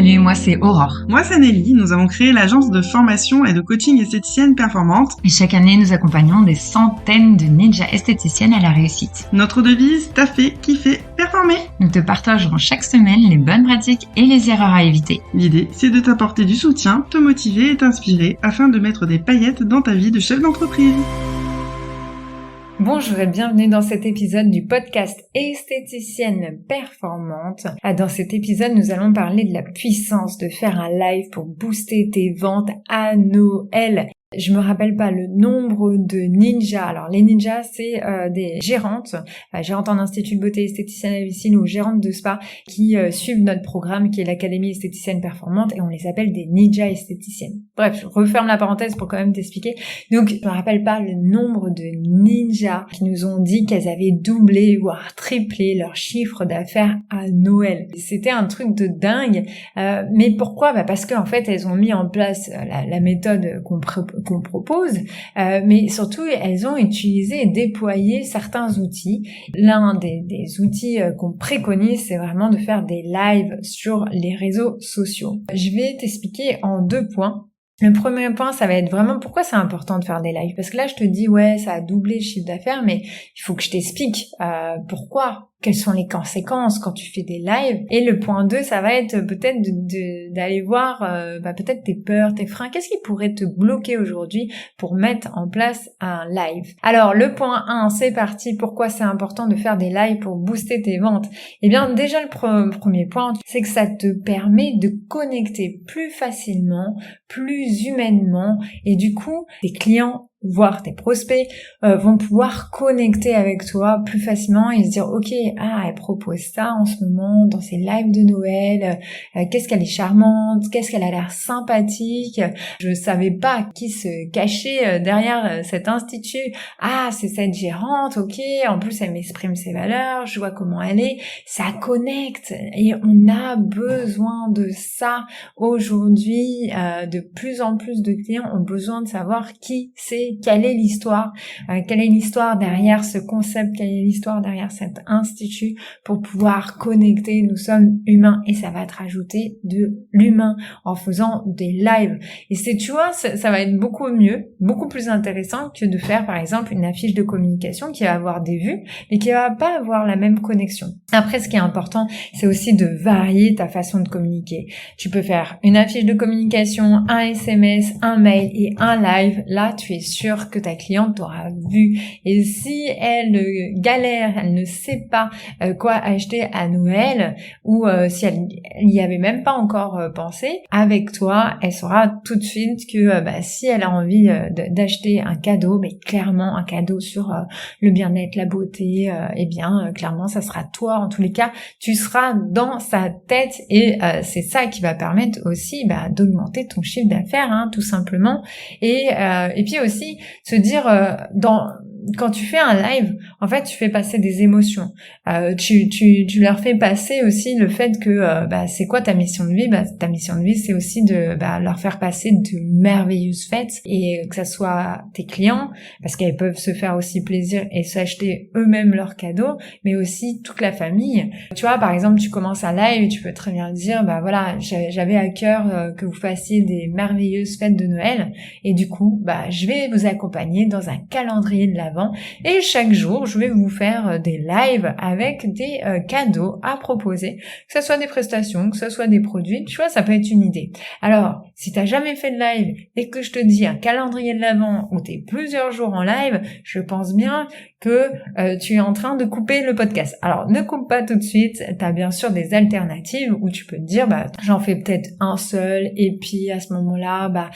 Salut, moi c'est Aurore. Moi c'est Nelly, nous avons créé l'agence de formation et de coaching esthéticienne performante. Et chaque année, nous accompagnons des centaines de ninjas esthéticiennes à la réussite. Notre devise, taffer, kiffer, performer. Nous te partagerons chaque semaine les bonnes pratiques et les erreurs à éviter. L'idée, c'est de t'apporter du soutien, te motiver et t'inspirer afin de mettre des paillettes dans ta vie de chef d'entreprise. Bonjour et bienvenue dans cet épisode du podcast Esthéticienne Performante. Dans cet épisode, nous allons parler de la puissance de faire un live pour booster tes ventes à Noël. Je me rappelle pas le nombre de ninjas. Alors les ninjas, c'est des gérantes en institut de beauté esthéticienne à domicile ou gérantes de spa qui suivent notre programme qui est l'Académie esthéticienne performante et on les appelle des ninjas esthéticiennes. Bref, je referme la parenthèse pour quand même t'expliquer. Donc je me rappelle pas le nombre de ninjas qui nous ont dit qu'elles avaient doublé voire triplé leur chiffre d'affaires à Noël. C'était un truc de dingue. Mais pourquoi ? Parce qu'en fait elles ont mis en place la méthode qu'on propose, mais surtout elles ont utilisé et déployé certains outils. L'un des outils qu'on préconise, c'est vraiment de faire des lives sur les réseaux sociaux. Je vais t'expliquer en 2 points. Le premier point, ça va être vraiment pourquoi c'est important de faire des lives. Parce que là, je te dis, ouais, ça a doublé le chiffre d'affaires, mais il faut que je t'explique pourquoi. Quelles sont les conséquences quand tu fais des lives. Et le point 2, ça va être peut-être d'aller voir peut-être tes peurs, tes freins. Qu'est-ce qui pourrait te bloquer aujourd'hui pour mettre en place un live? Alors, le point 1, c'est parti. Pourquoi c'est important de faire des lives pour booster tes ventes? Eh bien, déjà, le premier point, c'est que ça te permet de connecter plus facilement, plus humainement, et du coup, tes clients voire tes prospects vont pouvoir connecter avec toi plus facilement et se dire ok, elle propose ça en ce moment dans ses lives de Noël, qu'est-ce qu'elle est charmante, qu'est-ce qu'elle a l'air sympathique, je savais pas qui se cachait derrière cet institut, c'est cette gérante, ok, en plus elle m'exprime ses valeurs, je vois comment elle est, ça connecte et on a besoin de ça aujourd'hui, de plus en plus de clients ont besoin de savoir qui c'est, quelle est l'histoire derrière ce concept, quelle est l'histoire derrière cet institut pour pouvoir connecter. Nous sommes humains et ça va te rajouter de l'humain en faisant des lives. Et tu vois, ça va être beaucoup mieux, beaucoup plus intéressant que de faire par exemple une affiche de communication qui va avoir des vues mais qui va pas avoir la même connexion. Après, ce qui est important, c'est aussi de varier ta façon de communiquer. Tu peux faire une affiche de communication, un SMS, un mail et un live. Là, tu es sûr que ta cliente t'aura vu. Et si elle galère, elle ne sait pas quoi acheter à Noël, ou si elle n'y avait même pas encore pensé, avec toi, elle saura tout de suite que si elle a envie d'acheter un cadeau, mais clairement un cadeau sur le bien-être, la beauté, clairement ça sera toi. En tous les cas, tu seras dans sa tête et c'est ça qui va permettre aussi d'augmenter ton chiffre d'affaires, tout simplement. Et puis aussi se dire quand tu fais un live, en fait, tu fais passer des émotions. Tu leur fais passer aussi le fait que c'est quoi ta mission de vie ? Ta mission de vie, c'est aussi de leur faire passer de merveilleuses fêtes et que ça soit tes clients, parce qu'elles peuvent se faire aussi plaisir et s'acheter eux-mêmes leurs cadeaux, mais aussi toute la famille. Tu vois, par exemple, tu commences un live et tu peux très bien dire, j'avais à cœur que vous fassiez des merveilleuses fêtes de Noël et du coup, je vais vous accompagner dans un calendrier de l'Avent. Et chaque jour, je vais vous faire des lives avec des cadeaux à proposer, que ce soit des prestations, que ce soit des produits. Tu vois, ça peut être une idée. Alors, si t'as jamais fait de live et que je te dis un calendrier de l'Avent où t'es plusieurs jours en live, je pense bien que tu es en train de couper le podcast. Alors, ne coupe pas tout de suite. T'as bien sûr des alternatives où tu peux te dire, j'en fais peut-être un seul et puis à ce moment-là,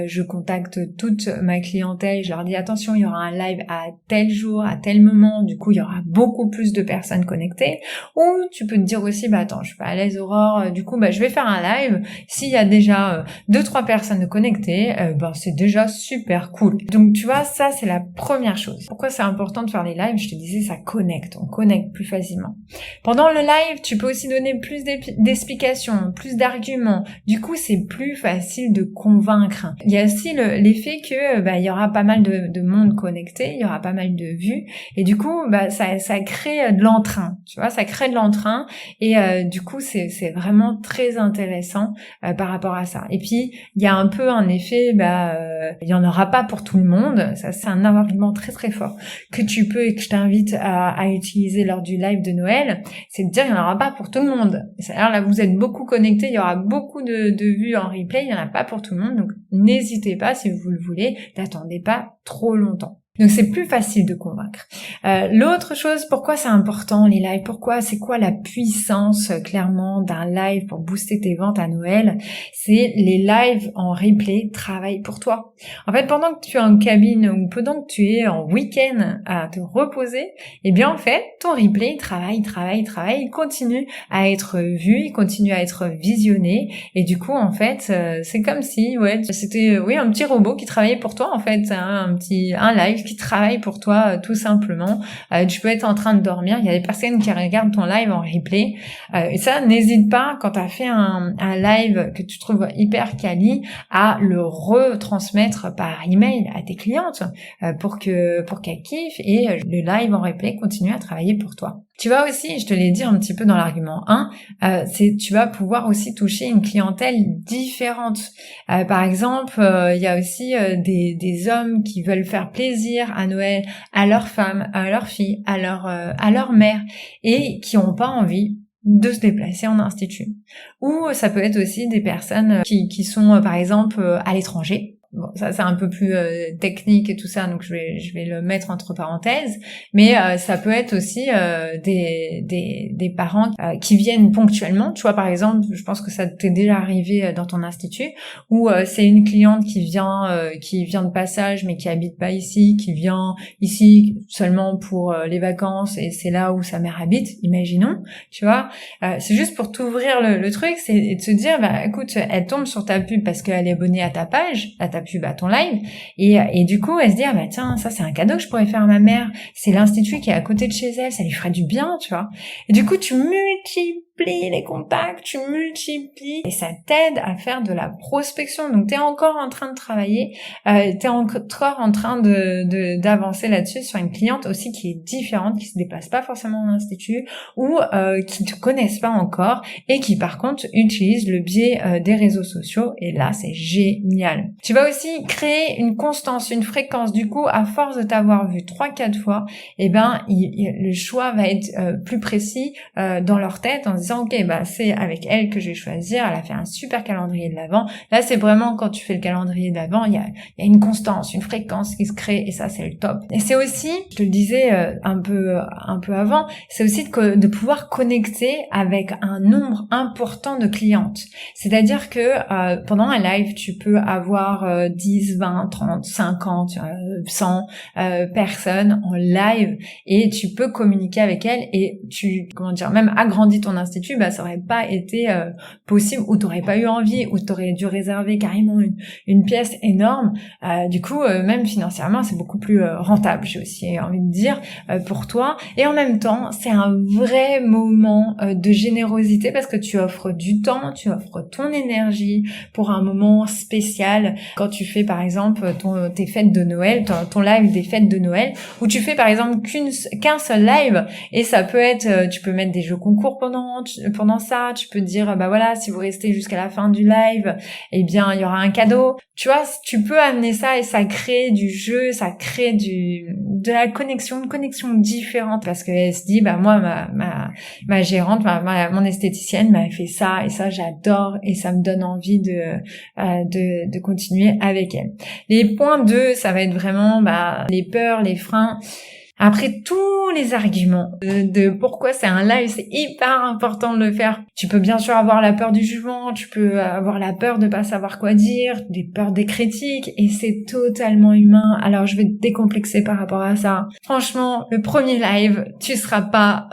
je contacte toute ma clientèle. Je leur dis, attention, il y aura un live à tel jour, à tel moment. Du coup, il y aura beaucoup plus de personnes connectées. Ou tu peux te dire aussi, attends, je suis pas à l'aise, Aurore. Du coup, je vais faire un live. S'il y a déjà 2-3 personnes connectées, c'est déjà super cool. Donc, tu vois, ça, c'est la première chose. Pourquoi c'est important de faire les lives, je te disais, ça connecte, on connecte plus facilement. Pendant le live, tu peux aussi donner plus d'explications, plus d'arguments. Du coup, c'est plus facile de convaincre. Il y a aussi l'effet que il y aura pas mal de monde connecté, il y aura pas mal de vues, et du coup, ça crée de l'entrain. Tu vois, ça crée de l'entrain, et du coup, c'est vraiment très intéressant par rapport à ça. Et puis, il y a un peu un effet, il y en aura pas pour tout le monde. Ça, c'est un argument très très fort que tu peux et que je t'invite à utiliser lors du live de Noël. C'est de dire, il n'y en aura pas pour tout le monde. C'est-à-dire, là, vous êtes beaucoup connectés, il y aura beaucoup de vues en replay, il n'y en a pas pour tout le monde. Donc, n'hésitez pas, si vous le voulez, n'attendez pas trop longtemps. Donc c'est plus facile de convaincre. L'autre chose, pourquoi c'est important les lives, c'est quoi la puissance clairement d'un live pour booster tes ventes à Noël, c'est les lives en replay travaillent pour toi. En fait, pendant que tu es en cabine ou pendant que tu es en week-end à te reposer, eh bien en fait, ton replay travaille, il continue à être vu, il continue à être visionné, et du coup en fait, c'est comme si c'était un petit robot qui travaillait pour toi en fait, un live qui travaille pour toi tout simplement. Tu peux être en train de dormir, il y a des personnes qui regardent ton live en replay, et ça, n'hésite pas quand tu as fait un live que tu trouves hyper quali à le retransmettre par email à tes clientes pour qu'elles kiffent et le live en replay continue à travailler pour toi. Tu vas aussi, je te l'ai dit un petit peu dans l'argument 1, tu vas pouvoir aussi toucher une clientèle différente. Par exemple, il y a aussi des hommes qui veulent faire plaisir à Noël à leur femme, à leur fille, à leur mère, et qui n'ont pas envie de se déplacer en institut. Ou ça peut être aussi des personnes qui sont par exemple à l'étranger. Bon, ça c'est un peu plus technique et tout ça, donc je vais le mettre entre parenthèses, mais ça peut être aussi des parents qui viennent ponctuellement. Tu vois, par exemple, je pense que ça t'est déjà arrivé dans ton institut, où c'est une cliente qui vient de passage mais qui habite pas ici, qui vient ici seulement pour les vacances et c'est là où sa mère habite, imaginons, tu vois. C'est juste pour t'ouvrir le truc, c'est de se dire, écoute, elle tombe sur ta pub parce qu'elle est abonnée à ta page, à ta pub, à ton live, et du coup elle se dit tiens, ça c'est un cadeau que je pourrais faire à ma mère, c'est l'institut qui est à côté de chez elle, ça lui ferait du bien, tu vois. Et du coup tu multiplies les contacts, tu multiplies et ça t'aide à faire de la prospection. Donc t'es encore en train de travailler, t'es encore en train d'avancer là-dessus sur une cliente aussi qui est différente, qui se déplace pas forcément en institut ou qui te connaissent pas encore et qui par contre utilise le biais des réseaux sociaux, et là c'est génial. Tu vas aussi créer une constance, une fréquence. Du coup, à force de t'avoir vu 3-4 fois, le choix va être plus précis dans leur tête en disant ok, c'est avec elle que je vais choisir, elle a fait un super calendrier de l'Avent. Là c'est vraiment, quand tu fais le calendrier de l'Avent, il y a une constance, une fréquence qui se crée, et ça c'est le top. Et c'est aussi, je te le disais un peu avant, c'est aussi de pouvoir connecter avec un nombre important de clientes. C'est-à-dire que pendant un live, tu peux avoir 10, 20, 30, 50, 100 personnes en live, et tu peux communiquer avec elles, et même agrandir ton institut, ça aurait pas été possible, ou t'aurais pas eu envie, ou t'aurais dû réserver carrément une pièce énorme. Du coup, même financièrement, c'est beaucoup plus rentable, j'ai aussi envie de dire, pour toi. Et en même temps, c'est un vrai moment de générosité, parce que tu offres du temps, tu offres ton énergie pour un moment spécial. Quand tu fais par exemple tes fêtes de Noël, ton live des fêtes de Noël, où tu fais par exemple qu'un seul live, et ça peut être, tu peux mettre des jeux concours pendant ça, tu peux dire voilà, si vous restez jusqu'à la fin du live, eh bien il y aura un cadeau. Tu vois, tu peux amener ça, et ça crée du jeu, ça crée de la connexion, une connexion différente, parce qu'elle se dit moi ma gérante, mon esthéticienne m'a fait ça, et ça j'adore, et ça me donne envie de continuer avec elle. Les points 2, ça va être vraiment les peurs, les freins. Après tous les arguments de pourquoi c'est un live, c'est hyper important de le faire. Tu peux bien sûr avoir la peur du jugement, tu peux avoir la peur de pas savoir quoi dire, des peurs des critiques, et c'est totalement humain. Alors je vais te décomplexer par rapport à ça. Franchement, le premier live, tu seras pas,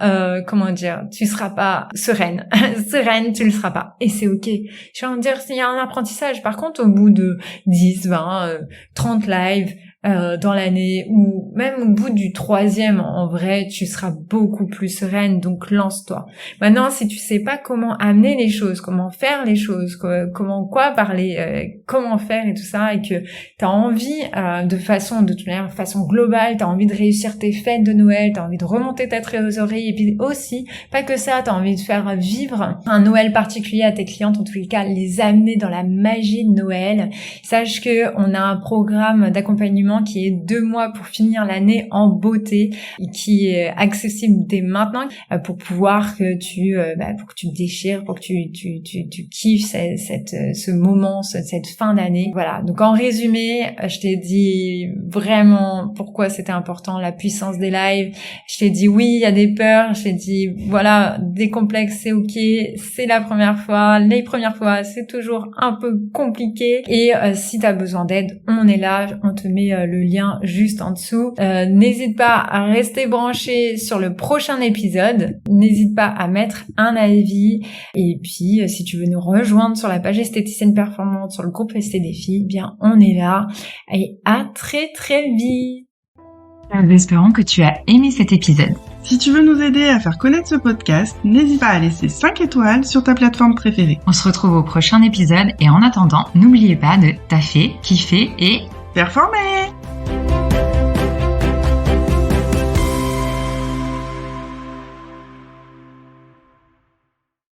tu seras pas sereine. Sereine, tu le seras pas. Et c'est ok. Je vais en dire, s'il y a un apprentissage. Par contre, au bout de 10, 20, 30 lives, dans l'année, ou même au bout du 3e, en vrai, tu seras beaucoup plus sereine, donc lance-toi. Maintenant, si tu sais pas comment amener les choses, comment faire les choses, comment parler, comment faire et tout ça, et que t'as envie de toute manière, façon globale, t'as envie de réussir tes fêtes de Noël, t'as envie de remonter ta trésorerie, et puis aussi, pas que ça, t'as envie de faire vivre un Noël particulier à tes clientes, en tous les cas, les amener dans la magie de Noël. Sache que on a un programme d'accompagnement qui est 2 mois pour finir l'année en beauté, qui est accessible dès maintenant, pour pouvoir que tu te déchires, pour que tu kiffes ce moment, cette fin d'année. Voilà. Donc en résumé, je t'ai dit vraiment pourquoi c'était important, la puissance des lives. Je t'ai dit oui, il y a des peurs. Je t'ai dit voilà, des complexes, c'est ok, c'est la première fois. Les premières fois, c'est toujours un peu compliqué. Et si t'as besoin d'aide, on est là, on te met le lien juste en dessous. N'hésite pas à rester branché sur le prochain épisode. N'hésite pas à mettre un avis. Et puis, si tu veux nous rejoindre sur la page Esthéticienne Performante, sur le groupe ST-Défi, bien, on est là. Et à très très vite. Nous espérons que tu as aimé cet épisode. Si tu veux nous aider à faire connaître ce podcast, n'hésite pas à laisser 5 étoiles sur ta plateforme préférée. On se retrouve au prochain épisode et en attendant, n'oubliez pas de taffer, kiffer et performer!